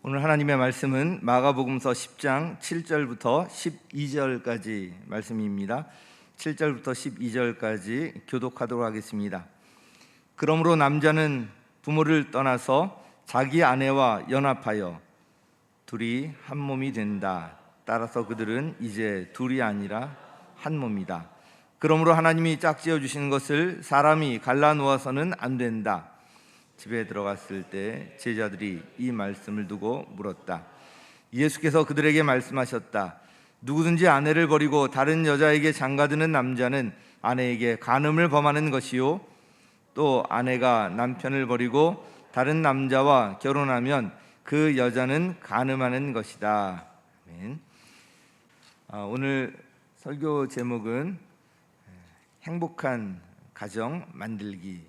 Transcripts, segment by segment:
오늘 하나님의 말씀은 마가복음서 10장 7절부터 12절까지 말씀입니다. 7절부터 12절까지 교독하도록 하겠습니다. 그러므로 남자는 부모를 떠나서 자기 아내와 연합하여 둘이 한 몸이 된다. 따라서 그들은 이제 둘이 아니라 한 몸이다. 그러므로 하나님이 짝지어 주신 것을 사람이 갈라놓아서는 안 된다. 집에 들어갔을 때 제자들이 이 말씀을 두고 물었다. 예수께서 그들에게 말씀하셨다. 누구든지 아내를 버리고 다른 여자에게 장가드는 남자는 아내에게 간음을 범하는 것이요, 또 아내가 남편을 버리고 다른 남자와 결혼하면 그 여자는 간음하는 것이다. 아멘. 오늘 설교 제목은 행복한 가정 만들기입니다.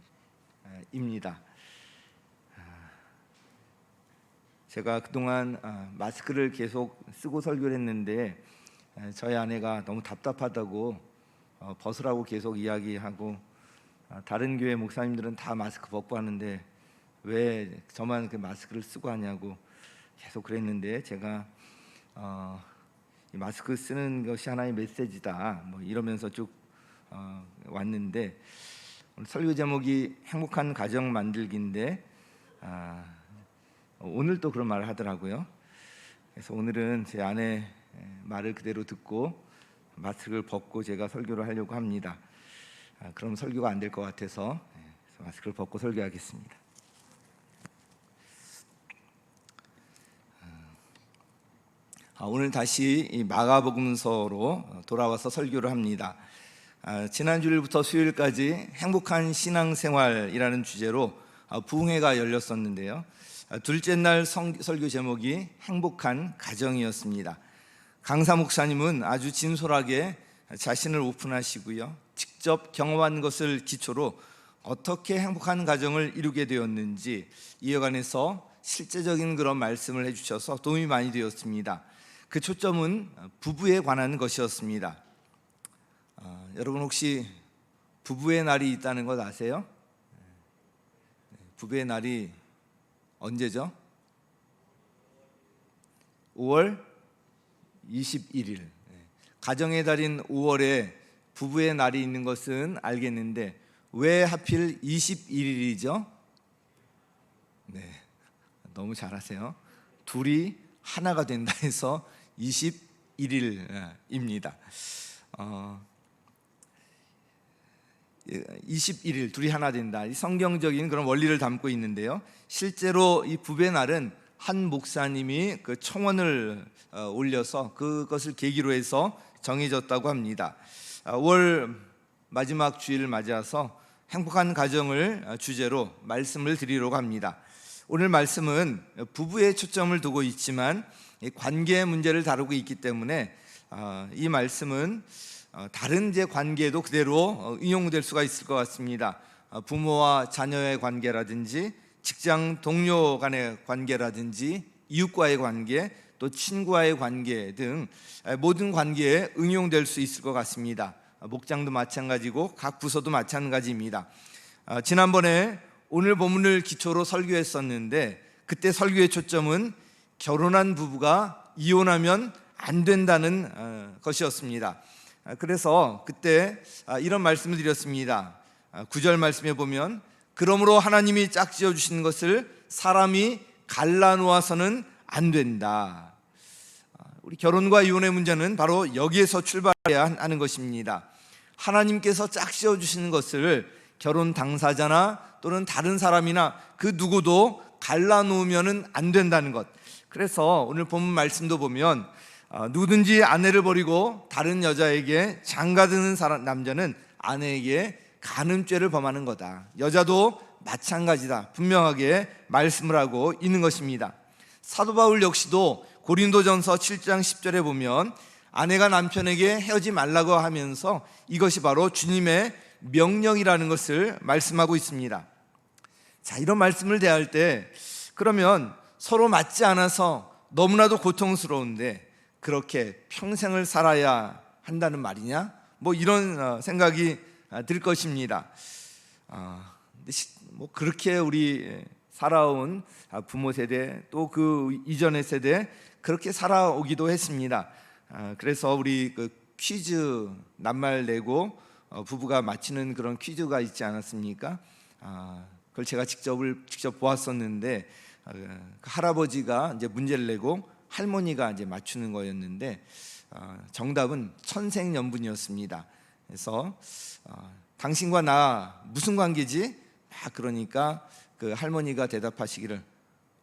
제가 그동안 마스크를 계속 쓰고 설교를 했는데 저희 아내가 너무 답답하다고 벗으라고 계속 이야기하고, 다른 교회 목사님들은 다 마스크 벗고 하는데 왜 저만 그 마스크를 쓰고 하냐고 계속 그랬는데, 제가 이 마스크 쓰는 것이 하나의 메시지다 이러면서 쭉 왔는데, 오늘 설교 제목이 행복한 가정 만들기인데 오늘 또 그런 말을 하더라고요. 그래서 오늘은 제 아내 말을 그대로 듣고 마스크를 벗고 제가 설교를 하려고 합니다. 그럼 설교가 안 될 것 같아서 마스크를 벗고 설교하겠습니다. 오늘 다시 이 마가복음서로 돌아와서 설교를 합니다. 지난 주일부터 수요일까지 행복한 신앙생활이라는 주제로 부흥회가 열렸었는데요. 둘째 날 설교 제목이 행복한 가정이었습니다. 강사 목사님은 아주 진솔하게 자신을 오픈하시고요, 직접 경험한 것을 기초로 어떻게 행복한 가정을 이루게 되었는지 이어간해서 실제적인 그런 말씀을 해주셔서 도움이 많이 되었습니다. 그 초점은 부부에 관한 것이었습니다. 여러분 혹시 부부의 날이 있다는 것 아세요? 부부의 날이 언제죠? 5월 21일. 가정의 달인 5월에 부부의 날이 있는 것은 알겠는데 왜 하필 21일이죠? 네, 너무 잘하세요. 둘이 하나가 된다 해서 21일입니다. 21일 둘이 하나 된다, 이 성경적인 그런 원리를 담고 있는데요. 실제로 이 부부의 날은 한 목사님이 그 청원을 올려서 그것을 계기로 해서 정해졌다고 합니다. 5월 마지막 주일을 맞이해서 행복한 가정을 주제로 말씀을 드리려고 합니다. 오늘 말씀은 부부에 초점을 두고 있지만 관계 문제를 다루고 있기 때문에 이 말씀은 다른 제 관계에도 그대로 응용될 수가 있을 것 같습니다. 부모와 자녀의 관계라든지 직장 동료 간의 관계라든지 이웃과의 관계, 또 친구와의 관계 등 모든 관계에 응용될 수 있을 것 같습니다. 목장도 마찬가지고 각 부서도 마찬가지입니다. 지난번에 오늘 본문을 기초로 설교했었는데 그때 설교의 초점은 결혼한 부부가 이혼하면 안 된다는 것이었습니다. 그래서 그때 이런 말씀을 드렸습니다. 9절 말씀에 보면 그러므로 하나님이 짝지어 주신 것을 사람이 갈라놓아서는 안 된다. 우리 결혼과 이혼의 문제는 바로 여기에서 출발해야 하는 것입니다. 하나님께서 짝지어 주시는 것을 결혼 당사자나 또는 다른 사람이나 그 누구도 갈라놓으면 안 된다는 것. 그래서 오늘 본문 말씀도 보면 누구든지 아내를 버리고 다른 여자에게 장가드는 남자는 아내에게 간음죄를 범하는 거다. 여자도 마찬가지다. 분명하게 말씀을 하고 있는 것입니다. 사도 바울 역시도 고린도전서 7장 10절에 보면 아내가 남편에게 헤어지지 말라고 하면서 이것이 바로 주님의 명령이라는 것을 말씀하고 있습니다. 자, 이런 말씀을 대할 때 그러면 서로 맞지 않아서 너무나도 고통스러운데 그렇게 평생을 살아야 한다는 말이냐? 이런 생각이 들 것입니다. 그렇게 우리 살아온 부모 세대 또 그 이전의 세대 그렇게 살아오기도 했습니다. 그래서 우리 그 퀴즈 낱말 내고 부부가 맞히는 그런 퀴즈가 있지 않았습니까? 그걸 제가 직접 보았었는데 그 할아버지가 이제 문제를 내고 할머니가 이제 맞추는 거였는데 정답은 천생연분이었습니다. 그래서 당신과 나 무슨 관계지? 그러니까 그 할머니가 대답하시기를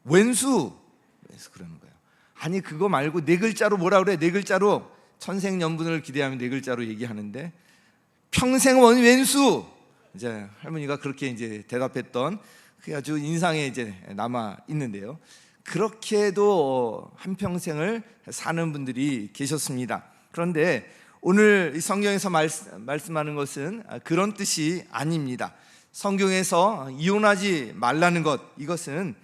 왼수. 그래서 그러는 거예요. 아니 그거 말고 네 글자로 뭐라 그래? 네 글자로 천생연분을 기대하면 네 글자로 얘기하는데 평생 왼수. 이제 할머니가 그렇게 이제 대답했던 그게 아주 인상에 이제 남아 있는데요. 그렇게도 한 평생을 사는 분들이 계셨습니다. 그런데 오늘 이 성경에서 말씀하는 것은 그런 뜻이 아닙니다. 성경에서 이혼하지 말라는 것, 이것은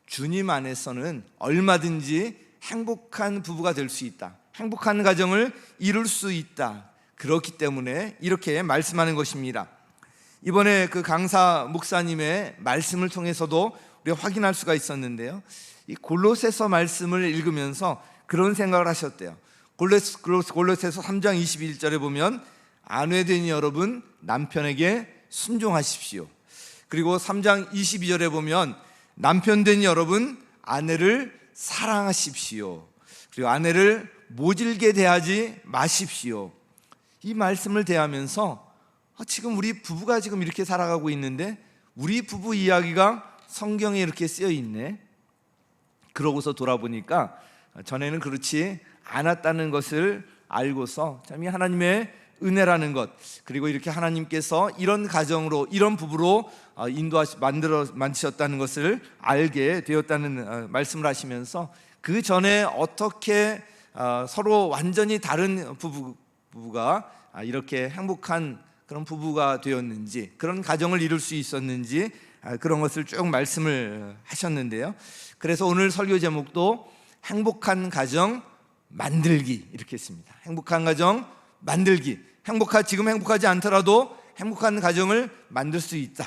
주님 안에서는 얼마든지 행복한 부부가 될 수 있다, 행복한 가정을 이룰 수 있다, 그렇기 때문에 이렇게 말씀하는 것입니다. 이번에 그 강사 목사님의 말씀을 통해서도 우리가 확인할 수가 있었는데요, 이 골로새서 말씀을 읽으면서 그런 생각을 하셨대요. 골로새서 3장 21절에 보면 아내된 여러분 남편에게 순종하십시오. 그리고 3장 22절에 보면 남편된 여러분 아내를 사랑하십시오. 그리고 아내를 모질게 대하지 마십시오. 이 말씀을 대하면서 지금 우리 부부가 지금 이렇게 살아가고 있는데 우리 부부 이야기가 성경에 이렇게 쓰여 있네. 그러고서 돌아보니까 전에는 그렇지 않았다는 것을 알고서 참 이 하나님의 은혜라는 것, 그리고 이렇게 하나님께서 이런 가정으로 이런 부부로 만드셨다는 것을 알게 되었다는 말씀을 하시면서 그 전에 어떻게 서로 완전히 다른 부부가 이렇게 행복한 그런 부부가 되었는지, 그런 가정을 이룰 수 있었는지 그런 것을 쭉 말씀을 하셨는데요. 그래서 오늘 설교 제목도 행복한 가정 만들기 이렇게 했습니다. 행복한 가정 만들기. 지금 행복하지 않더라도 행복한 가정을 만들 수 있다.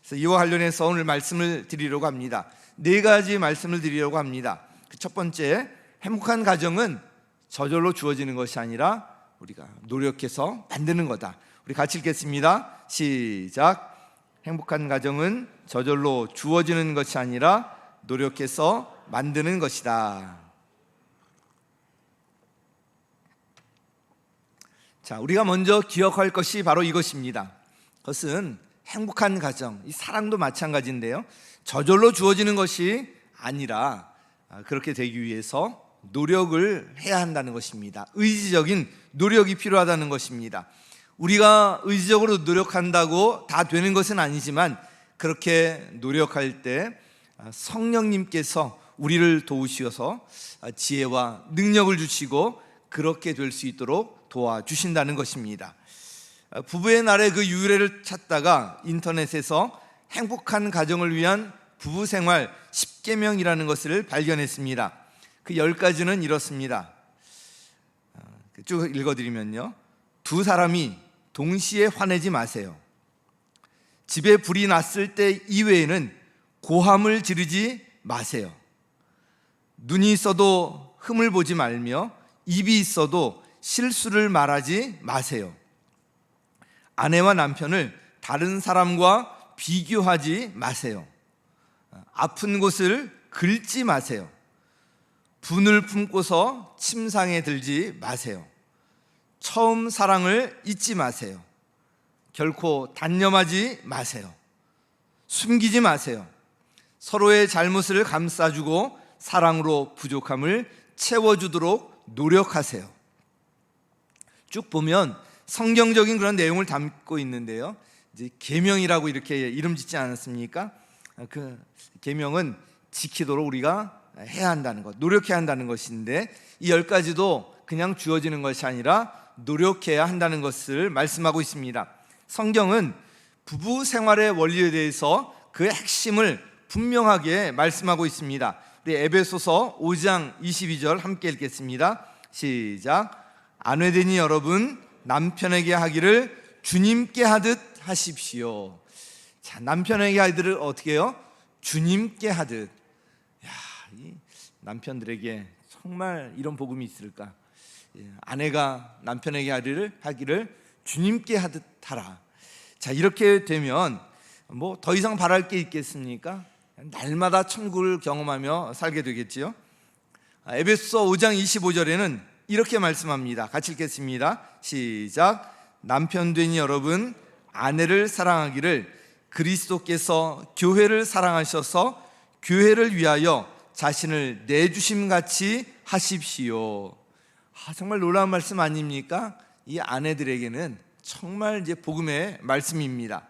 그래서 이와 관련해서 오늘 말씀을 드리려고 합니다. 4가지 말씀을 드리려고 합니다. 첫 번째, 행복한 가정은 저절로 주어지는 것이 아니라 우리가 노력해서 만드는 거다. 우리 같이 읽겠습니다. 시작. 행복한 가정은 저절로 주어지는 것이 아니라 노력해서 만드는 것이다. 자, 우리가 먼저 기억할 것이 바로 이것입니다. 그것은 행복한 가정, 이 사랑도 마찬가지인데요, 저절로 주어지는 것이 아니라 그렇게 되기 위해서 노력을 해야 한다는 것입니다. 의지적인 노력이 필요하다는 것입니다. 우리가 의지적으로 노력한다고 다 되는 것은 아니지만 그렇게 노력할 때 성령님께서 우리를 도우셔서 지혜와 능력을 주시고 그렇게 될 수 있도록 도와주신다는 것입니다. 부부의 날의 그 유래를 찾다가 인터넷에서 행복한 가정을 위한 부부생활 10계명이라는 것을 발견했습니다. 그 10가지는 이렇습니다. 쭉 읽어드리면요, 2 사람이 동시에 화내지 마세요. 집에 불이 났을 때 이외에는 고함을 지르지 마세요. 눈이 있어도 흠을 보지 말며 입이 있어도 실수를 말하지 마세요. 아내와 남편을 다른 사람과 비교하지 마세요. 아픈 곳을 긁지 마세요. 분을 품고서 침상에 들지 마세요. 처음 사랑을 잊지 마세요. 결코 단념하지 마세요. 숨기지 마세요. 서로의 잘못을 감싸주고 사랑으로 부족함을 채워주도록 노력하세요. 쭉 보면 성경적인 그런 내용을 담고 있는데요, 이제 계명이라고 이렇게 이름 짓지 않았습니까? 그 계명은 지키도록 우리가 해야 한다는 것, 노력해야 한다는 것인데 이 10가지도 그냥 주어지는 것이 아니라 노력해야 한다는 것을 말씀하고 있습니다. 성경은 부부 생활의 원리에 대해서 그 핵심을 분명하게 말씀하고 있습니다. 우리 에베소서 5장 22절 함께 읽겠습니다. 시작. 아내되니 여러분 남편에게 하기를 주님께 하듯 하십시오. 자, 남편에게 하기를 어떻게 해요? 주님께 하듯. 야, 이 남편들에게 정말 이런 복음이 있을까? 아내가 남편에게 하기를 주님께 하듯 하라. 자, 이렇게 되면 뭐 더 이상 바랄 게 있겠습니까? 날마다 천국을 경험하며 살게 되겠지요. 에베소서 5장 25절에는 이렇게 말씀합니다. 같이 읽겠습니다. 시작. 남편 된 여러분, 아내를 사랑하기를 그리스도께서 교회를 사랑하셔서 교회를 위하여 자신을 내주심 같이 하십시오. 정말 놀라운 말씀 아닙니까? 이 아내들에게는 정말 이제 복음의 말씀입니다.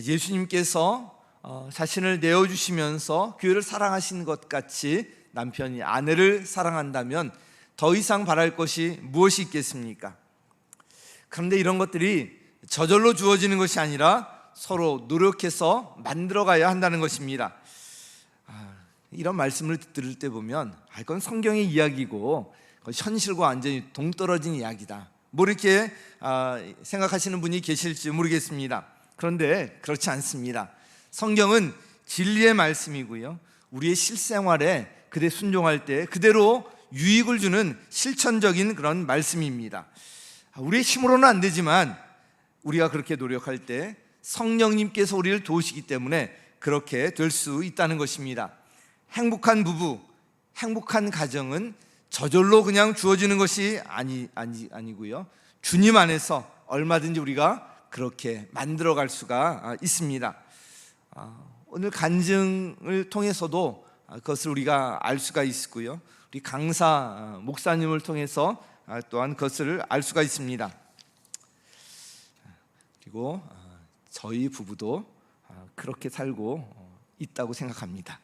예수님께서 자신을 내어주시면서 교회를 사랑하신 것 같이 남편이 아내를 사랑한다면 더 이상 바랄 것이 무엇이 있겠습니까? 그런데 이런 것들이 저절로 주어지는 것이 아니라 서로 노력해서 만들어가야 한다는 것입니다. 이런 말씀을 들을 때 보면 이건 성경의 이야기고 현실과 완전히 동떨어진 이야기다, 뭐 이렇게 생각하시는 분이 계실지 모르겠습니다. 그런데 그렇지 않습니다. 성경은 진리의 말씀이고요, 우리의 실생활에 그대 순종할 때 그대로 유익을 주는 실천적인 그런 말씀입니다. 우리의 힘으로는 안 되지만 우리가 그렇게 노력할 때 성령님께서 우리를 도우시기 때문에 그렇게 될 수 있다는 것입니다. 행복한 부부, 행복한 가정은 저절로 그냥 주어지는 것이 아니고요, 주님 안에서 얼마든지 우리가 그렇게 만들어갈 수가 있습니다. 오늘 간증을 통해서도 그것을 우리가 알 수가 있고요, 우리 강사 목사님을 통해서 또한 그것을 알 수가 있습니다. 그리고 저희 부부도 그렇게 살고 있다고 생각합니다.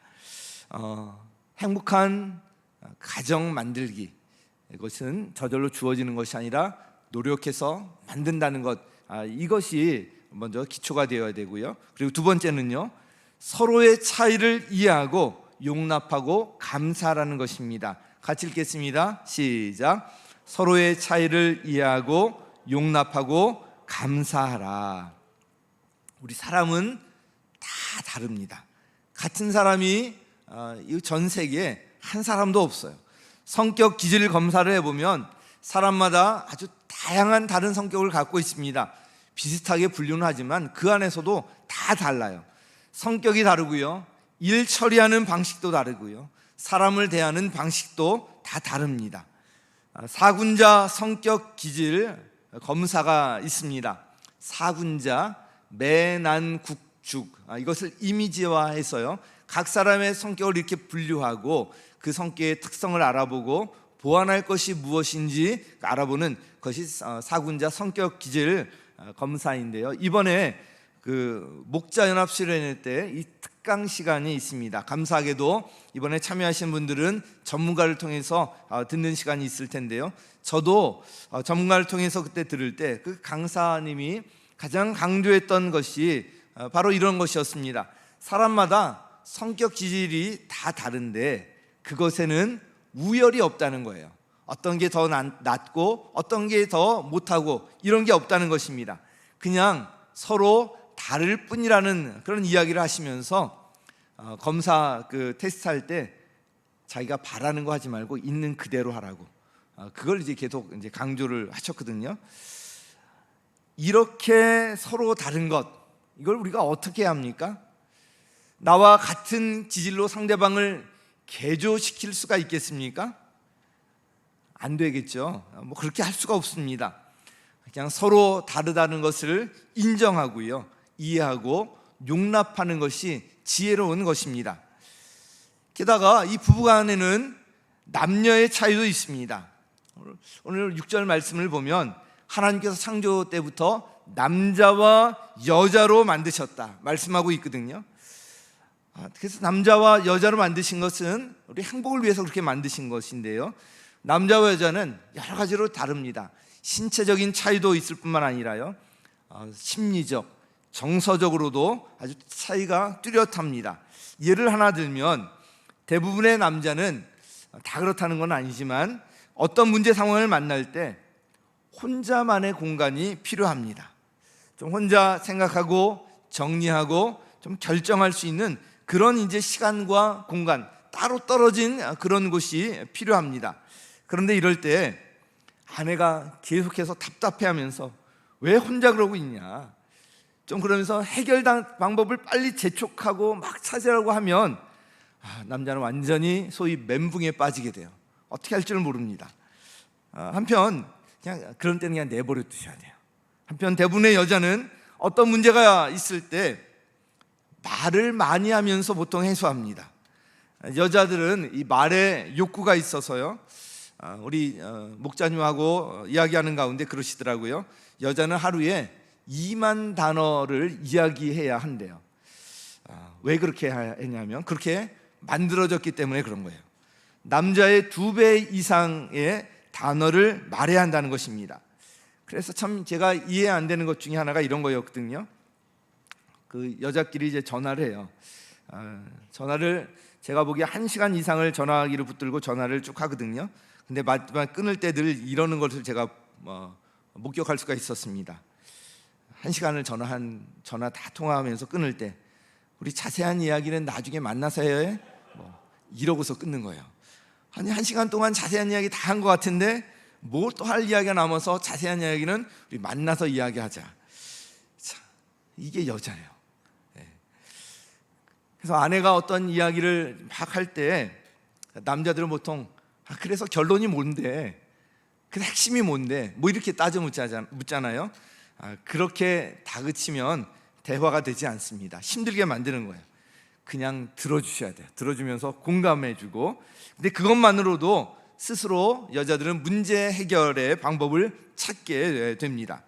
행복한 가정 만들기, 이것은 저절로 주어지는 것이 아니라 노력해서 만든다는 것, 이것이 먼저 기초가 되어야 되고요. 그리고 두 번째는요, 서로의 차이를 이해하고 용납하고 감사하라는 것입니다. 같이 읽겠습니다. 시작. 서로의 차이를 이해하고 용납하고 감사하라. 우리 사람은 다 다릅니다. 같은 사람이 이 전 세계에 한 사람도 없어요. 성격 기질 검사를 해보면 사람마다 아주 다양한 다른 성격을 갖고 있습니다. 비슷하게 분류는 하지만 그 안에서도 다 달라요. 성격이 다르고요, 일 처리하는 방식도 다르고요, 사람을 대하는 방식도 다 다릅니다. 사군자 성격 기질 검사가 있습니다. 사군자, 매난국죽, 이것을 이미지화해서요, 각 사람의 성격을 이렇게 분류하고 그 성격의 특성을 알아보고 보완할 것이 무엇인지 알아보는 것이 사군자 성격 기질 검사인데요, 이번에 그 목자연합 수련회 때 이 특강 시간이 있습니다. 감사하게도 이번에 참여하신 분들은 전문가를 통해서 듣는 시간이 있을 텐데요, 저도 전문가를 통해서 그때 들을 때 그 강사님이 가장 강조했던 것이 바로 이런 것이었습니다. 사람마다 성격 기질이 다 다른데 그것에는 우열이 없다는 거예요. 어떤 게 더 낫고 어떤 게 더 못하고 이런 게 없다는 것입니다. 그냥 서로 다를 뿐이라는 그런 이야기를 하시면서 검사 그 테스트할 때 자기가 바라는 거 하지 말고 있는 그대로 하라고, 그걸 이제 계속 이제 강조를 하셨거든요. 이렇게 서로 다른 것, 이걸 우리가 어떻게 해야 합니까? 나와 같은 기질로 상대방을 개조시킬 수가 있겠습니까? 안 되겠죠. 뭐 그렇게 할 수가 없습니다. 그냥 서로 다르다는 것을 인정하고요, 이해하고 용납하는 것이 지혜로운 것입니다. 게다가 이 부부간에는 남녀의 차이도 있습니다. 오늘 6절 말씀을 보면 하나님께서 창조 때부터 남자와 여자로 만드셨다 말씀하고 있거든요. 그래서 남자와 여자로 만드신 것은 우리 행복을 위해서 그렇게 만드신 것인데요, 남자와 여자는 여러 가지로 다릅니다. 신체적인 차이도 있을 뿐만 아니라요, 심리적, 정서적으로도 아주 차이가 뚜렷합니다. 예를 하나 들면 대부분의 남자는 다 그렇다는 건 아니지만 어떤 문제 상황을 만날 때 혼자만의 공간이 필요합니다. 좀 혼자 생각하고 정리하고 좀 결정할 수 있는 그런 이제 시간과 공간 따로 떨어진 그런 곳이 필요합니다. 그런데 이럴 때 아내가 계속해서 답답해하면서 왜 혼자 그러고 있냐, 좀 그러면서 해결 방법을 빨리 재촉하고 막 찾으려고 하면 남자는 완전히 소위 멘붕에 빠지게 돼요. 어떻게 할 줄 모릅니다. 한편 그냥 그런 때는 그냥 내버려 두셔야 돼요. 한편 대부분의 여자는 어떤 문제가 있을 때 말을 많이 하면서 보통 해소합니다. 여자들은 이 말에 욕구가 있어서요, 우리 목자님하고 이야기하는 가운데 그러시더라고요. 여자는 하루에 2만 단어를 이야기해야 한대요. 왜 그렇게 했냐면 그렇게 만들어졌기 때문에 그런 거예요. 남자의 2배 이상의 단어를 말해야 한다는 것입니다. 그래서 참 제가 이해 안 되는 것 중에 하나가 이런 거였거든요. 그 여자끼리 이제 전화를 해요. 전화를 제가 보기에 1시간 이상을 전화기를 붙들고 전화를 쭉 하거든요. 근데 마지막 끊을 때 늘 이러는 것을 제가 목격할 수가 있었습니다. 1시간을 전화 다 통화하면서 끊을 때 우리 자세한 이야기는 나중에 만나서 해, 이러고서 끊는 거예요. 아니 1시간 동안 자세한 이야기 다 한 것 같은데 뭐 또 할 이야기가 남아서 자세한 이야기는 우리 만나서 이야기하자. 참, 이게 여자예요. 그래서 아내가 어떤 이야기를 막 할 때 남자들은 보통 그래서 결론이 뭔데, 그 핵심이 뭔데, 뭐 이렇게 따져 묻잖아요. 그렇게 다그치면 대화가 되지 않습니다. 힘들게 만드는 거예요. 그냥 들어주셔야 돼요. 들어주면서 공감해주고. 근데 그것만으로도 스스로 여자들은 문제 해결의 방법을 찾게 됩니다.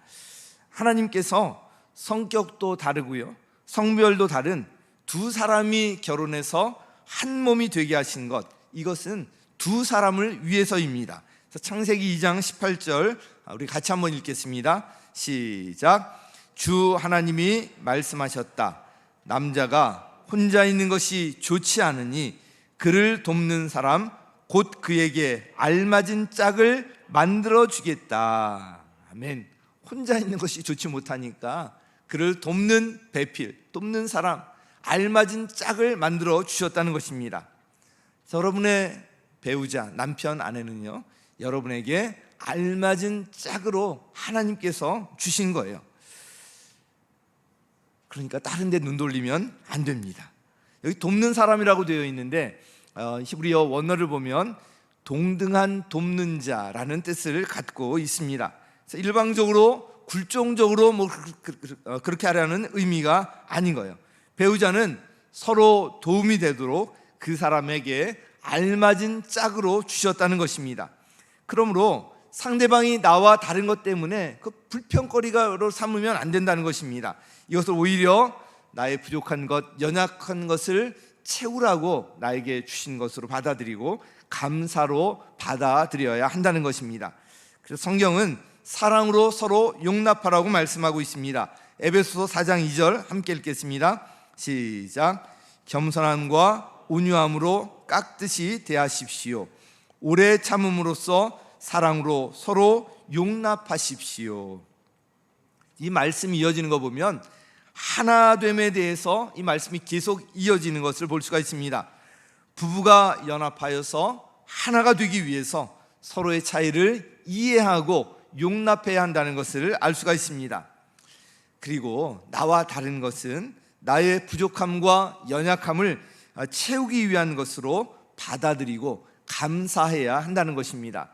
하나님께서 성격도 다르고요, 성별도 다른 두 사람이 결혼해서 한 몸이 되게 하신 것, 이것은 두 사람을 위해서입니다. 창세기 2장 18절 우리 같이 한번 읽겠습니다. 시작. 주 하나님이 말씀하셨다. 남자가 혼자 있는 것이 좋지 않으니 그를 돕는 사람 곧 그에게 알맞은 짝을 만들어 주겠다. 아멘. 혼자 있는 것이 좋지 못하니까 그를 돕는 배필, 돕는 사람, 알맞은 짝을 만들어 주셨다는 것입니다. 여러분의 배우자, 남편, 아내는요, 여러분에게 알맞은 짝으로 하나님께서 주신 거예요. 그러니까 다른 데 눈 돌리면 안 됩니다. 여기 돕는 사람이라고 되어 있는데 히브리어 원어를 보면 동등한 돕는 자라는 뜻을 갖고 있습니다. 그래서 일방적으로 굴종적으로 그렇게 하라는 의미가 아닌 거예요. 배우자는 서로 도움이 되도록 그 사람에게 알맞은 짝으로 주셨다는 것입니다. 그러므로 상대방이 나와 다른 것 때문에 그 불평거리로 삼으면 안 된다는 것입니다. 이것을 오히려 나의 부족한 것, 연약한 것을 채우라고 나에게 주신 것으로 받아들이고 감사로 받아들여야 한다는 것입니다. 그래서 성경은 사랑으로 서로 용납하라고 말씀하고 있습니다. 에베소서 4장 2절 함께 읽겠습니다. 시작. 겸손함과 온유함으로 깍듯이 대하십시오. 오래 참음으로써 사랑으로 서로 용납하십시오. 이 말씀이 이어지는 거 보면 하나됨에 대해서 이 말씀이 계속 이어지는 것을 볼 수가 있습니다. 부부가 연합하여서 하나가 되기 위해서 서로의 차이를 이해하고 용납해야 한다는 것을 알 수가 있습니다. 그리고 나와 다른 것은 나의 부족함과 연약함을 채우기 위한 것으로 받아들이고 감사해야 한다는 것입니다.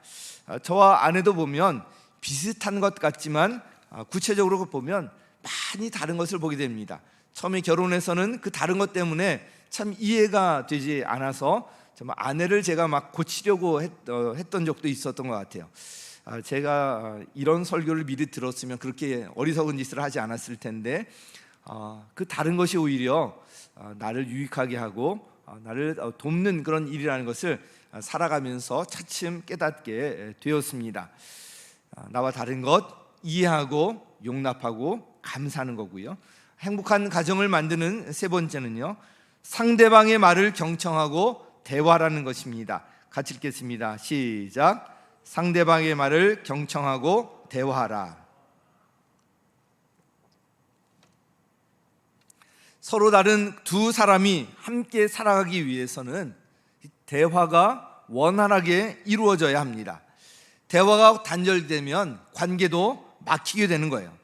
저와 아내도 보면 비슷한 것 같지만 구체적으로 보면 많이 다른 것을 보게 됩니다. 처음에 결혼해서는 그 다른 것 때문에 참 이해가 되지 않아서 정말 아내를 제가 막 고치려고 했던 적도 있었던 것 같아요. 제가 이런 설교를 미리 들었으면 그렇게 어리석은 짓을 하지 않았을 텐데 그 다른 것이 오히려 나를 유익하게 하고 나를 돕는 그런 일이라는 것을 살아가면서 차츰 깨닫게 되었습니다. 나와 다른 것 이해하고 용납하고 감사하는 거고요. 행복한 가정을 만드는 세 번째는요, 상대방의 말을 경청하고 대화라는 것입니다. 같이 읽겠습니다. 시작. 상대방의 말을 경청하고 대화하라. 서로 다른 두 사람이 함께 살아가기 위해서는 대화가 원활하게 이루어져야 합니다. 대화가 단절되면 관계도 막히게 되는 거예요.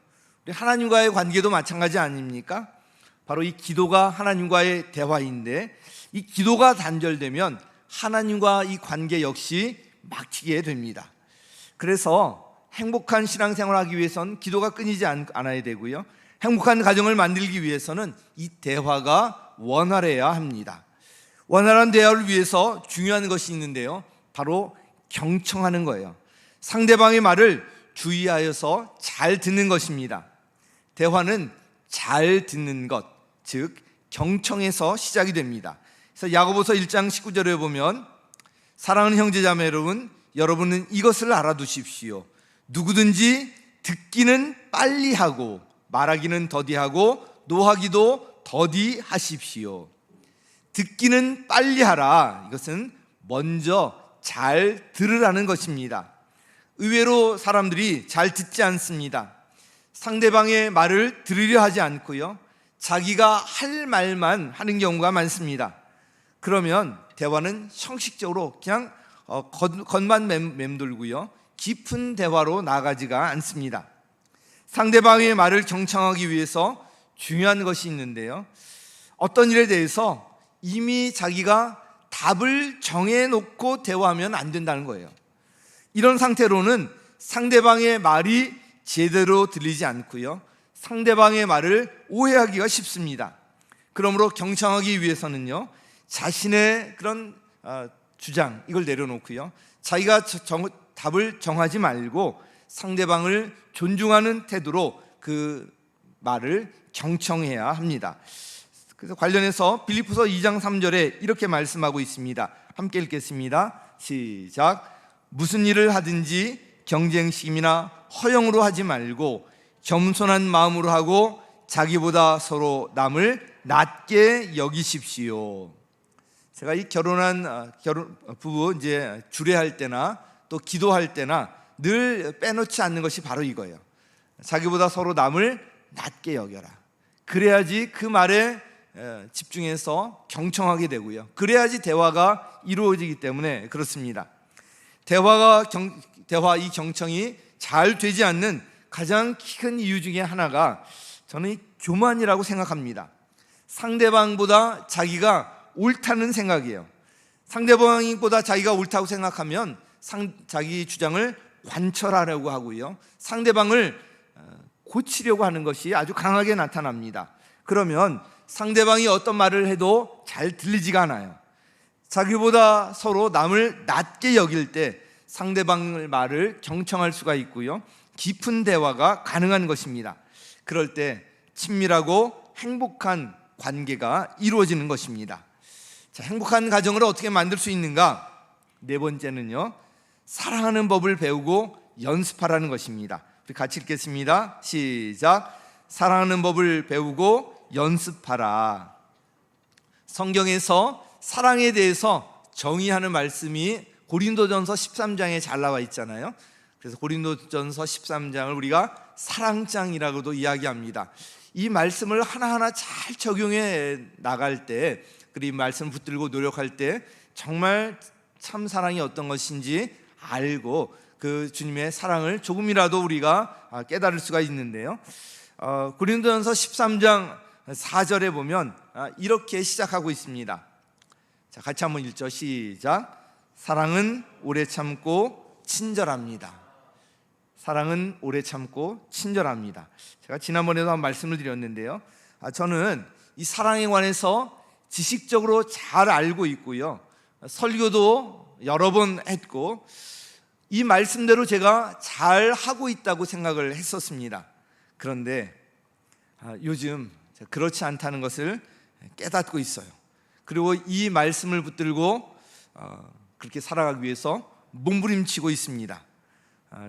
우리 하나님과의 관계도 마찬가지 아닙니까? 바로 이 기도가 하나님과의 대화인데, 이 기도가 단절되면 하나님과 이 관계 역시 막히게 됩니다. 그래서 행복한 신앙생활을 하기 위해서는 기도가 끊이지 않아야 되고요, 행복한 가정을 만들기 위해서는 이 대화가 원활해야 합니다. 원활한 대화를 위해서 중요한 것이 있는데요, 바로 경청하는 거예요. 상대방의 말을 주의하여서 잘 듣는 것입니다. 대화는 잘 듣는 것, 즉 경청에서 시작이 됩니다. 그래서 야고보서 1장 19절에 보면, 사랑하는 형제자매 여러분, 여러분은 이것을 알아두십시오. 누구든지 듣기는 빨리 하고 말하기는 더디하고 노하기도 더디하십시오. 듣기는 빨리 하라. 이것은 먼저 잘 들으라는 것입니다. 의외로 사람들이 잘 듣지 않습니다. 상대방의 말을 들으려 하지 않고요, 자기가 할 말만 하는 경우가 많습니다. 그러면 대화는 형식적으로 그냥 겉만 맴돌고요, 깊은 대화로 나가지가 않습니다. 상대방의 말을 경청하기 위해서 중요한 것이 있는데요, 어떤 일에 대해서 이미 자기가 답을 정해놓고 대화하면 안 된다는 거예요. 이런 상태로는 상대방의 말이 제대로 들리지 않고요, 상대방의 말을 오해하기가 쉽습니다. 그러므로 경청하기 위해서는요, 자신의 그런 주장, 이걸 내려놓고요, 자기가 답을 정하지 말고 상대방을 존중하는 태도로 그 말을 경청해야 합니다. 그래서 관련해서 빌립보서 2장 3절에 이렇게 말씀하고 있습니다. 함께 읽겠습니다. 시작. 무슨 일을 하든지 경쟁심이나 허영으로 하지 말고 겸손한 마음으로 하고 자기보다 서로 남을 낮게 여기십시오. 제가 이 결혼한 부부 이제 주례할 때나 또 기도할 때나 늘 빼놓지 않는 것이 바로 이거예요. 자기보다 서로 남을 낮게 여겨라. 그래야지 그 말에 집중해서 경청하게 되고요, 그래야지 대화가 이루어지기 때문에 그렇습니다. 이 경청이 잘 되지 않는 가장 큰 이유 중에 하나가 저는 이 교만이라고 생각합니다. 상대방보다 자기가 옳다는 생각이에요. 상대방보다 자기가 옳다고 생각하면 자기 주장을 관철하려고 하고요, 상대방을 고치려고 하는 것이 아주 강하게 나타납니다. 그러면 상대방이 어떤 말을 해도 잘 들리지가 않아요. 자기보다 서로 남을 낮게 여길 때 상대방의 말을 경청할 수가 있고요, 깊은 대화가 가능한 것입니다. 그럴 때 친밀하고 행복한 관계가 이루어지는 것입니다. 자, 행복한 가정을 어떻게 만들 수 있는가? 네 번째는요, 사랑하는 법을 배우고 연습하라는 것입니다. 우리 같이 읽겠습니다. 시작. 사랑하는 법을 배우고 연습하라. 성경에서 사랑에 대해서 정의하는 말씀이 고린도전서 13장에 잘 나와 있잖아요. 그래서 고린도전서 13장을 우리가 사랑장이라고도 이야기합니다. 이 말씀을 하나하나 잘 적용해 나갈 때, 그리고 이 말씀을 붙들고 노력할 때 정말 참 사랑이 어떤 것인지 알고 그 주님의 사랑을 조금이라도 우리가 깨달을 수가 있는데요, 고린도전서 13장 4절에 보면 이렇게 시작하고 있습니다. 자, 같이 한번 읽죠. 시작. 사랑은 오래 참고 친절합니다. 사랑은 오래 참고 친절합니다. 제가 지난번에도 한 말씀을 드렸는데요, 저는 이 사랑에 관해서 지식적으로 잘 알고 있고요, 설교도 여러 번 했고 이 말씀대로 제가 잘 하고 있다고 생각을 했었습니다. 그런데 요즘 그렇지 않다는 것을 깨닫고 있어요. 그리고 이 말씀을 붙들고 그렇게 살아가기 위해서 몸부림치고 있습니다.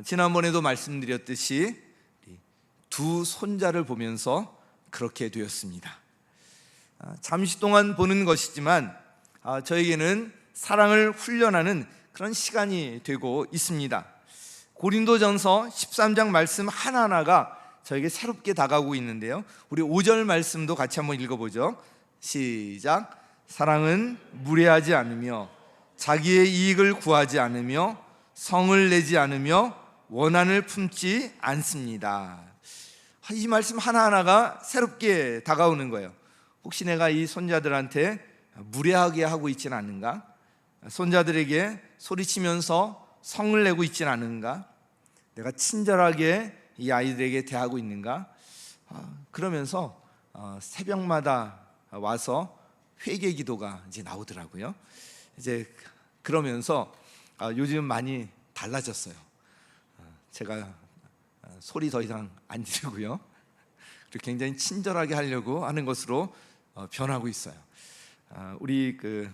지난번에도 말씀드렸듯이 두 손자를 보면서 그렇게 되었습니다. 잠시 동안 보는 것이지만 저에게는 사랑을 훈련하는 그런 시간이 되고 있습니다. 고린도전서 13장 말씀 하나하나가 저에게 새롭게 다가오고 있는데요. 우리 5절 말씀도 같이 한번 읽어보죠. 시작. 사랑은 무례하지 않으며 자기의 이익을 구하지 않으며 성을 내지 않으며 원한을 품지 않습니다. 이 말씀 하나하나가 새롭게 다가오는 거예요. 혹시 내가 이 손자들한테 무례하게 하고 있지는 않은가? 손자들에게 소리치면서 성을 내고 있지는 않은가? 내가 친절하게 이 아이들에게 대하고 있는가? 그러면서 새벽마다 와서 회개 기도가 이제 나오더라고요. 이제 그러면서 요즘 많이 달라졌어요. 제가 소리 더 이상 안 지르고요. 그리고 굉장히 친절하게 하려고 하는 것으로 변하고 있어요. 우리 그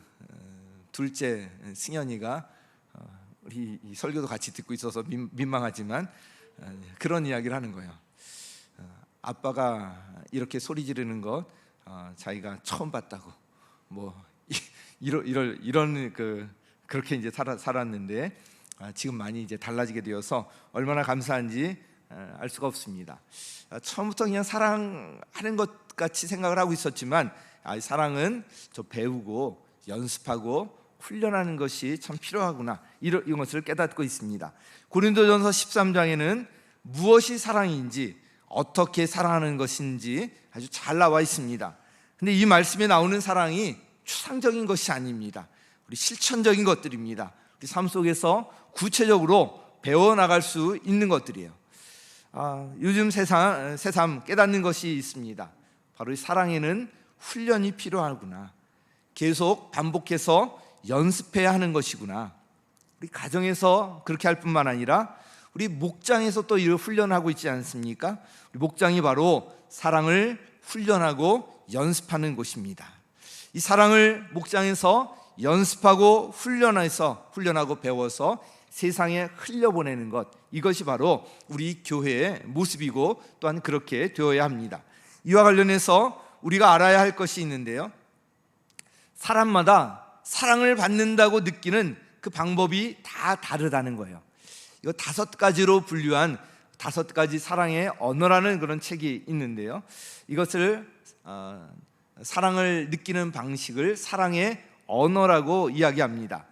둘째 승현이가 우리 이 설교도 같이 듣고 있어서 민망하지만 그런 이야기를 하는 거예요. 아빠가 이렇게 소리 지르는 것 자기가 처음 봤다고. 뭐 이런 그렇게 이제 살았는데 지금 많이 이제 달라지게 되어서 얼마나 감사한지 알 수가 없습니다. 처음부터 그냥 사랑하는 것 같이 생각을 하고 있었지만 사랑은 저 배우고 연습하고 훈련하는 것이 참 필요하구나, 이런 것을 깨닫고 있습니다. 고린도전서 13장에는 무엇이 사랑인지, 어떻게 사랑하는 것인지 아주 잘 나와 있습니다. 근데 이 말씀에 나오는 사랑이 추상적인 것이 아닙니다. 우리 실천적인 것들입니다. 우리 삶 속에서 구체적으로 배워나갈 수 있는 것들이에요. 요즘 새삼 깨닫는 것이 있습니다. 바로 이 사랑에는 훈련이 필요하구나, 계속 반복해서 연습해야 하는 것이구나. 우리 가정에서 그렇게 할 뿐만 아니라 우리 목장에서 또 이를 훈련하고 있지 않습니까? 우리 목장이 바로 사랑을 훈련하고 연습하는 곳입니다. 이 사랑을 목장에서 연습하고 훈련하고 배워서 세상에 흘려보내는 것, 이것이 바로 우리 교회의 모습이고 또한 그렇게 되어야 합니다. 이와 관련해서 우리가 알아야 할 것이 있는데요, 사람마다 사랑을 받는다고 느끼는 그 방법이 다 다르다는 거예요. 이거 5가지로 분류한 5가지 사랑의 언어라는 그런 책이 있는데요, 이것을 사랑을 느끼는 방식을 사랑의 언어라고 이야기합니다.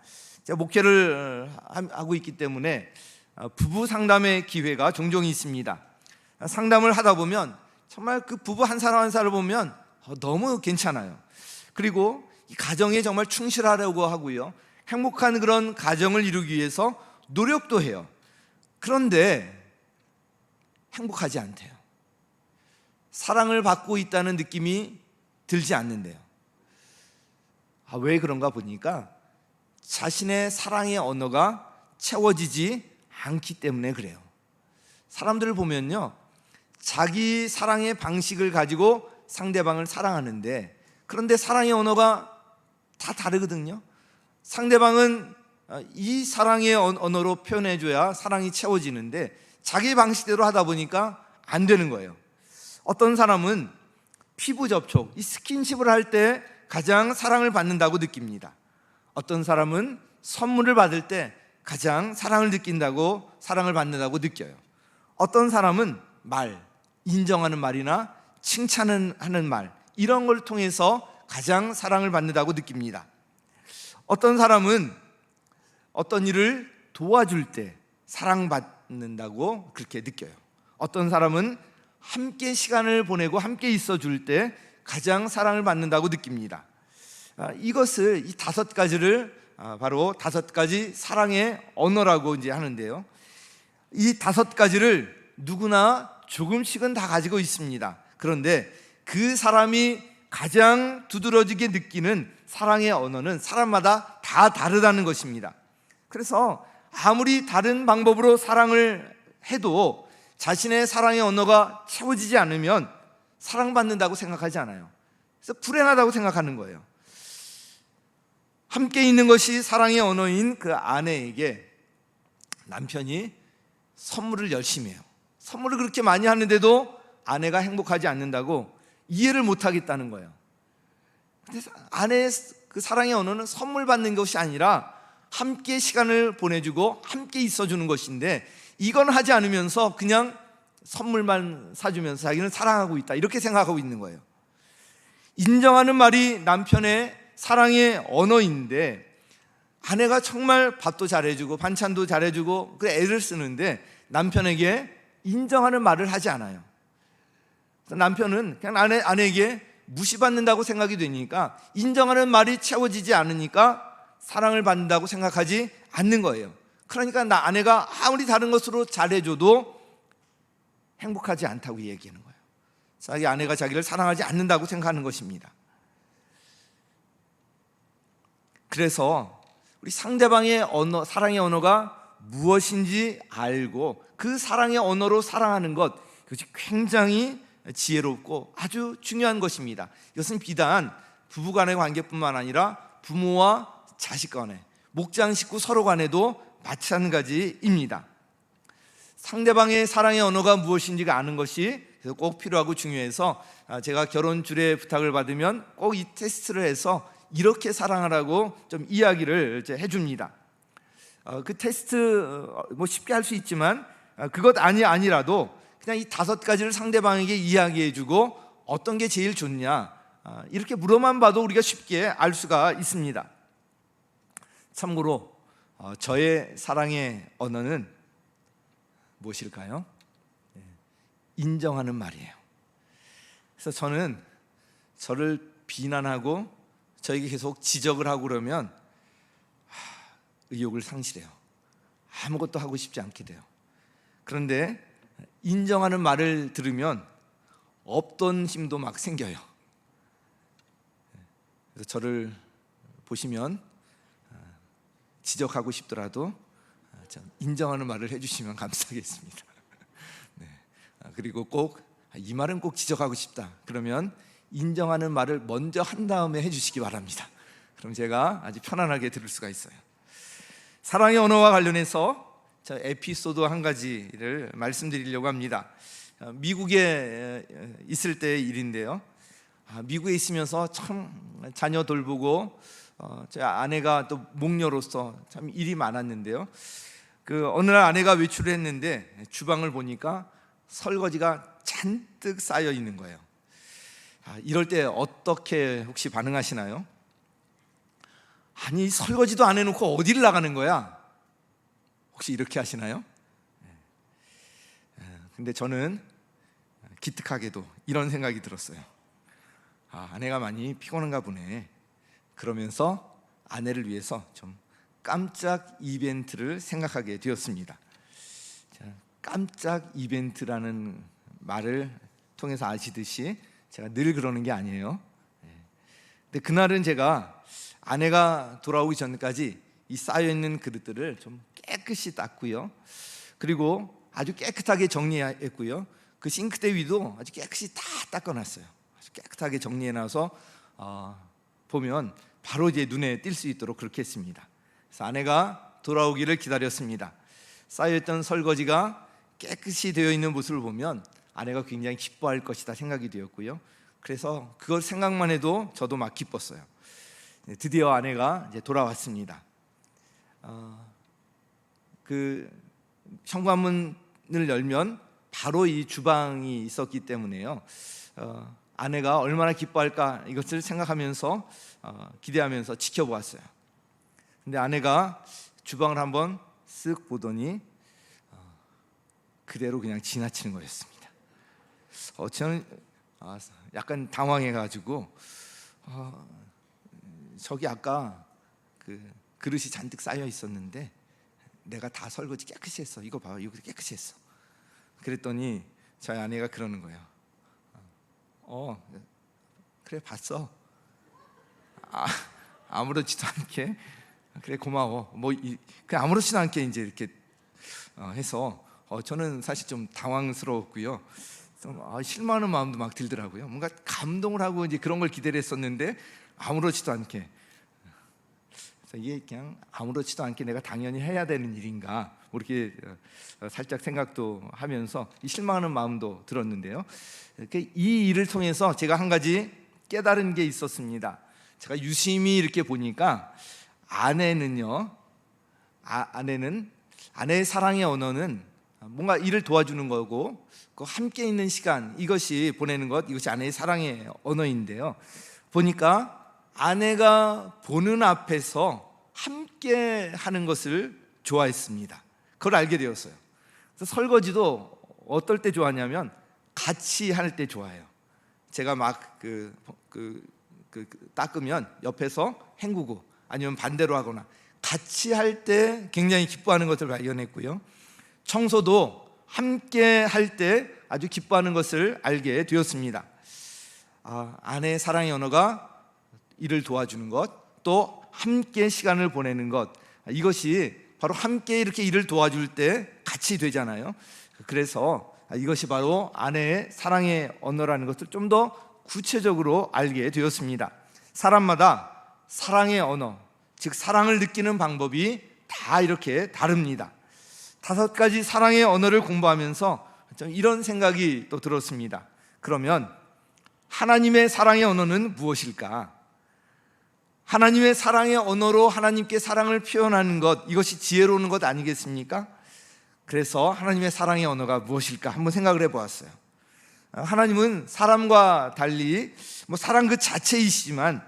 제가 목회를 하고 있기 때문에 부부 상담의 기회가 종종 있습니다. 상담을 하다 보면 정말 그 부부 한 사람 한 사람을 보면 너무 괜찮아요. 그리고 이 가정에 정말 충실하려고 하고요, 행복한 그런 가정을 이루기 위해서 노력도 해요. 그런데 행복하지 않대요. 사랑을 받고 있다는 느낌이 들지 않는데요. 왜 그런가 보니까 자신의 사랑의 언어가 채워지지 않기 때문에 그래요. 사람들을 보면요, 자기 사랑의 방식을 가지고 상대방을 사랑하는데, 그런데 사랑의 언어가 다 다르거든요. 상대방은 이 사랑의 언어로 표현해줘야 사랑이 채워지는데 자기 방식대로 하다 보니까 안 되는 거예요. 어떤 사람은 피부 접촉, 이 스킨십을 할 때 가장 사랑을 받는다고 느낍니다. 어떤 사람은 선물을 받을 때 가장 사랑을 받는다고 느껴요. 어떤 사람은 인정하는 말이나 칭찬하는 말, 이런 걸 통해서 가장 사랑을 받는다고 느낍니다. 어떤 사람은 어떤 일을 도와줄 때 사랑받는다고 그렇게 느껴요. 어떤 사람은 함께 시간을 보내고 함께 있어줄 때 가장 사랑을 받는다고 느낍니다. 이것을, 이 5가지를 바로 5가지 사랑의 언어라고 이제 하는데요, 이 5가지를 누구나 조금씩은 다 가지고 있습니다. 그런데 그 사람이 가장 두드러지게 느끼는 사랑의 언어는 사람마다 다 다르다는 것입니다. 그래서 아무리 다른 방법으로 사랑을 해도 자신의 사랑의 언어가 채워지지 않으면 사랑받는다고 생각하지 않아요. 그래서 불행하다고 생각하는 거예요. 함께 있는 것이 사랑의 언어인 그 아내에게 남편이 선물을 열심히 해요. 선물을 그렇게 많이 하는데도 아내가 행복하지 않는다고 이해를 못하겠다는 거예요. 그래서 아내의 그 사랑의 언어는 선물 받는 것이 아니라 함께 시간을 보내주고 함께 있어주는 것인데, 이건 하지 않으면서 그냥 선물만 사주면서 자기는 사랑하고 있다 이렇게 생각하고 있는 거예요. 인정하는 말이 남편의 사랑의 언어인데 아내가 정말 밥도 잘해주고 반찬도 잘해주고 그 애를 쓰는데 남편에게 인정하는 말을 하지 않아요. 남편은 그냥 아내에게 무시받는다고 생각이 되니까 인정하는 말이 채워지지 않으니까 사랑을 받는다고 생각하지 않는 거예요. 그러니까 아내가 아무리 다른 것으로 잘해줘도 행복하지 않다고 얘기하는 거예요. 자기 아내가 자기를 사랑하지 않는다고 생각하는 것입니다. 그래서 우리 상대방의 언어, 사랑의 언어가 무엇인지 알고 그 사랑의 언어로 사랑하는 것, 그것이 굉장히 지혜롭고 아주 중요한 것입니다. 이것은 비단 부부간의 관계뿐만 아니라 부모와 자식 간에, 목장 식구 서로 간에도 마찬가지입니다. 상대방의 사랑의 언어가 무엇인지가 아는 것이 꼭 필요하고 중요해서 제가 결혼 주례 부탁을 받으면 꼭 이 테스트를 해서 이렇게 사랑하라고 좀 이야기를 해줍니다. 그 테스트 뭐 쉽게 할 수 있지만 그것 아니라도 그냥 이 5가지를 상대방에게 이야기해주고 어떤 게 제일 좋냐 이렇게 물어만 봐도 우리가 쉽게 알 수가 있습니다. 참고로 저의 사랑의 언어는 무엇일까요? 인정하는 말이에요. 그래서 저는 저를 비난하고 저에게 계속 지적을 하고 그러면 의욕을 상실해요. 아무것도 하고 싶지 않게 돼요. 그런데 인정하는 말을 들으면 없던 힘도 막 생겨요. 그래서 저를 보시면 지적하고 싶더라도 인정하는 말을 해주시면 감사하겠습니다. 네. 그리고 꼭 이 말은 꼭 지적하고 싶다 그러면 인정하는 말을 먼저 한 다음에 해주시기 바랍니다. 그럼 제가 아주 편안하게 들을 수가 있어요. 사랑의 언어와 관련해서 저 에피소드 한 가지를 말씀드리려고 합니다. 미국에 있을 때의 일인데요. 미국에 있으면서 참 자녀 돌보고 제 아내가 또 목녀로서 참 일이 많았는데요. 그 어느 날 아내가 외출을 했는데 주방을 보니까 설거지가 잔뜩 쌓여 있는 거예요. 이럴 때 어떻게 혹시 반응하시나요? 아니 설거지도 안 해놓고 어디를 나가는 거야? 혹시 이렇게 하시나요? 근데 저는 기특하게도 이런 생각이 들었어요. 아내가 많이 피곤한가 보네. 그러면서 아내를 위해서 좀 깜짝 이벤트를 생각하게 되었습니다. 깜짝 이벤트라는 말을 통해서 아시듯이 제가 늘 그러는 게 아니에요. 근데 그날은 제가 아내가 돌아오기 전까지 이 쌓여있는 그릇들을 좀 깨끗이 닦고요. 그리고 아주 깨끗하게 정리했고요. 그 싱크대 위도 아주 깨끗이 다 닦아놨어요. 아주 깨끗하게 정리해놔서 보면 바로 이제 눈에 띌 수 있도록 그렇게 했습니다. 그래서 아내가 돌아오기를 기다렸습니다. 쌓여있던 설거지가 깨끗이 되어 있는 모습을 보면 아내가 굉장히 기뻐할 것이다 생각이 되었고요. 그래서 그걸 생각만 해도 저도 막 기뻤어요. 드디어 아내가 이제 돌아왔습니다. 그 현관문을 열면 바로 이 주방이 있었기 때문에요. 아내가 얼마나 기뻐할까 이것을 생각하면서 기대하면서 지켜보았어요. 근데 아내가 주방을 한번 쓱 보더니 그대로 그냥 지나치는 거였습니다. 저는 약간 당황해가지고 저기 아까 그 그릇이 잔뜩 쌓여 있었는데 내가 다 설거지 깨끗이 했어. 이거 봐, 이거 깨끗이 했어. 그랬더니 저희 아내가 그러는 거예요. 그래 봤어. 아무렇지도 않게 그래 고마워. 그냥 아무렇지도 않게 이제 이렇게 해서 저는 사실 좀 당황스러웠고요. 좀 실망하는 마음도 막 들더라고요. 뭔가 감동을 하고 이제 그런 걸 기대를 했었는데 아무렇지도 않게. 그래서 이게 그냥 아무렇지도 않게 내가 당연히 해야 되는 일인가 이렇게 살짝 생각도 하면서 실망하는 마음도 들었는데요. 이 일을 통해서 제가 한 가지 깨달은 게 있었습니다. 제가 유심히 이렇게 보니까 아내의 사랑의 언어는 뭔가 일을 도와주는 거고, 그 함께 있는 시간, 이것이 보내는 것, 이것이 아내의 사랑의 언어인데요. 보니까 아내가 보는 앞에서 함께 하는 것을 좋아했습니다. 그걸 알게 되었어요. 그래서 설거지도 어떨 때 좋아하냐면 같이 할 때 좋아해요. 제가 막 닦으면 옆에서 헹구고, 아니면 반대로 하거나 같이 할 때 굉장히 기뻐하는 것을 발견했고요. 청소도 함께 할 때 아주 기뻐하는 것을 알게 되었습니다. 아내의 사랑의 언어가 일을 도와주는 것, 또 함께 시간을 보내는 것, 이것이 바로 함께 이렇게 일을 도와줄 때 같이 되잖아요. 그래서 이것이 바로 아내의 사랑의 언어라는 것을 좀 더 구체적으로 알게 되었습니다. 사람마다 사랑의 언어, 즉 사랑을 느끼는 방법이 다 이렇게 다릅니다. 5가지 사랑의 언어를 공부하면서 이런 생각이 또 들었습니다. 그러면 하나님의 사랑의 언어는 무엇일까? 하나님의 사랑의 언어로 하나님께 사랑을 표현하는 것, 이것이 지혜로운 것 아니겠습니까? 그래서 하나님의 사랑의 언어가 무엇일까 한번 생각을 해보았어요. 하나님은 사람과 달리 사랑 그 자체이시지만,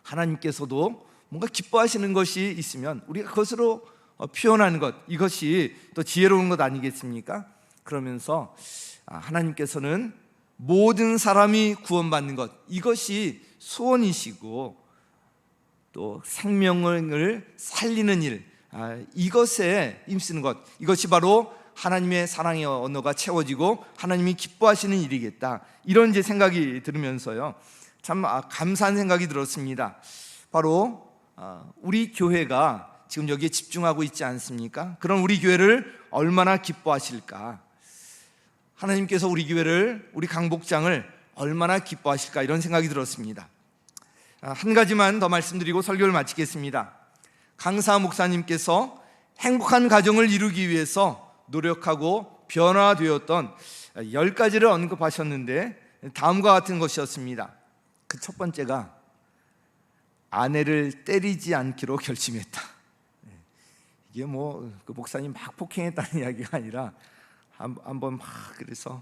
하나님께서도 뭔가 기뻐하시는 것이 있으면 우리가 그것으로 표현하는 것, 이것이 또 지혜로운 것 아니겠습니까? 그러면서 하나님께서는 모든 사람이 구원받는 것, 이것이 소원이시고, 또 생명을 살리는 일, 이것에 힘쓰는 것, 이것이 바로 하나님의 사랑의 언어가 채워지고 하나님이 기뻐하시는 일이겠다, 이런 제 생각이 들으면서요, 참 감사한 생각이 들었습니다. 바로 우리 교회가 지금 여기에 집중하고 있지 않습니까? 그런 우리 교회를 얼마나 기뻐하실까, 하나님께서 우리 교회를, 우리 강복장을 얼마나 기뻐하실까, 이런 생각이 들었습니다. 한 가지만 더 말씀드리고 설교를 마치겠습니다. 강사 목사님께서 행복한 가정을 이루기 위해서 노력하고 변화되었던 10가지를 언급하셨는데, 다음과 같은 것이었습니다. 그 첫 번째가 아내를 때리지 않기로 결심했다. 이게 그 목사님 막 폭행했다는 이야기가 아니라 한번 막 그래서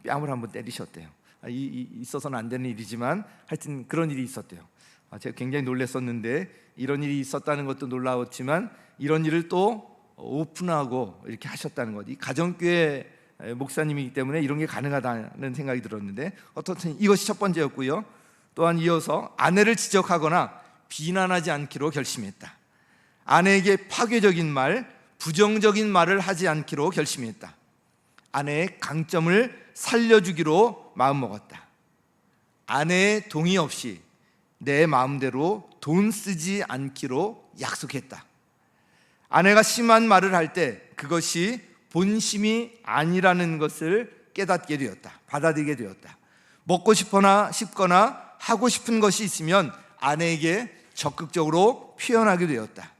뺨을 한번 때리셨대요. 있어서는 안 되는 일이지만 하여튼 그런 일이 있었대요. 제가 굉장히 놀랐었는데, 이런 일이 있었다는 것도 놀라웠지만 이런 일을 또 오픈하고 이렇게 하셨다는 것, 이 가정교회 목사님이기 때문에 이런 게 가능하다는 생각이 들었는데, 어떻든 이것이 첫 번째였고요. 또한 이어서 아내를 지적하거나 비난하지 않기로 결심했다. 아내에게 파괴적인 말, 부정적인 말을 하지 않기로 결심했다. 아내의 강점을 살려주기로 마음먹었다. 아내의 동의 없이 내 마음대로 돈 쓰지 않기로 약속했다. 아내가 심한 말을 할 때 그것이 본심이 아니라는 것을 깨닫게 되었다. 받아들이게 되었다. 먹고 싶거나 하고 싶은 것이 있으면 아내에게 적극적으로 표현하게 되었다.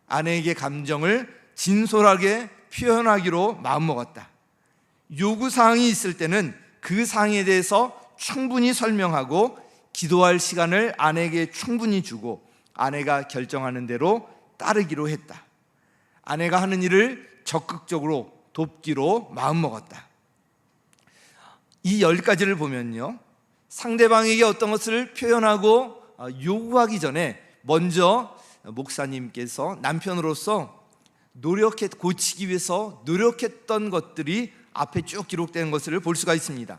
아내에게 감정을 진솔하게 표현하기로 마음먹었다. 요구사항이 있을 때는 그 사항에 대해서 충분히 설명하고 기도할 시간을 아내에게 충분히 주고 아내가 결정하는 대로 따르기로 했다. 아내가 하는 일을 적극적으로 돕기로 마음먹었다. 이 10가지를 보면요, 상대방에게 어떤 것을 표현하고 요구하기 전에 먼저 목사님께서 남편으로서 고치기 위해서 노력했던 것들이 앞에 쭉 기록되는 것을 볼 수가 있습니다.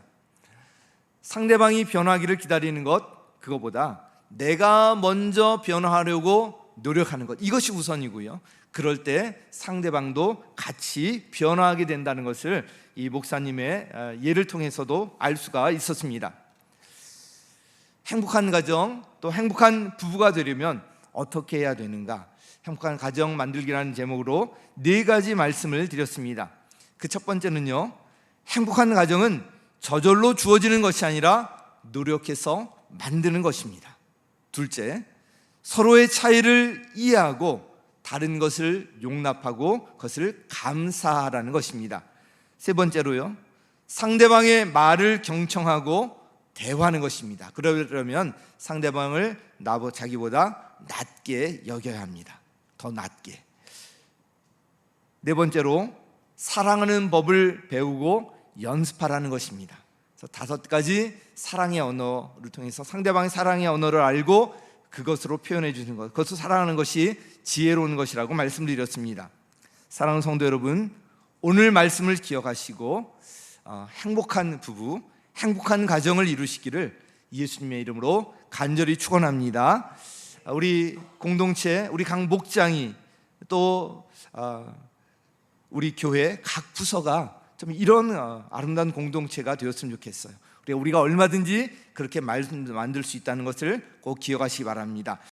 상대방이 변화하기를 기다리는 것, 그거보다 내가 먼저 변화하려고 노력하는 것, 이것이 우선이고요. 그럴 때 상대방도 같이 변화하게 된다는 것을 이 목사님의 예를 통해서도 알 수가 있었습니다. 행복한 가정, 또 행복한 부부가 되려면 어떻게 해야 되는가? 행복한 가정 만들기라는 제목으로 4가지 말씀을 드렸습니다. 그 첫 번째는요, 행복한 가정은 저절로 주어지는 것이 아니라 노력해서 만드는 것입니다. 둘째, 서로의 차이를 이해하고 다른 것을 용납하고 그것을 감사하라는 것입니다. 세 번째로요, 상대방의 말을 경청하고 대화하는 것입니다. 그러려면 상대방을 자기보다 낮게 여겨야 합니다. 더 낮게. 네 번째로 사랑하는 법을 배우고 연습하라는 것입니다. 그래서 5가지 사랑의 언어를 통해서 상대방의 사랑의 언어를 알고 그것으로 표현해 주는 것, 그것을 사랑하는 것이 지혜로운 것이라고 말씀드렸습니다. 사랑하는 성도 여러분, 오늘 말씀을 기억하시고 행복한 부부, 행복한 가정을 이루시기를 예수님의 이름으로 간절히 축원합니다. 우리 공동체, 우리 각 목장이 또 우리 교회 각 부서가 좀 이런 아름다운 공동체가 되었으면 좋겠어요. 우리가 얼마든지 그렇게 만들 수 있다는 것을 꼭 기억하시기 바랍니다.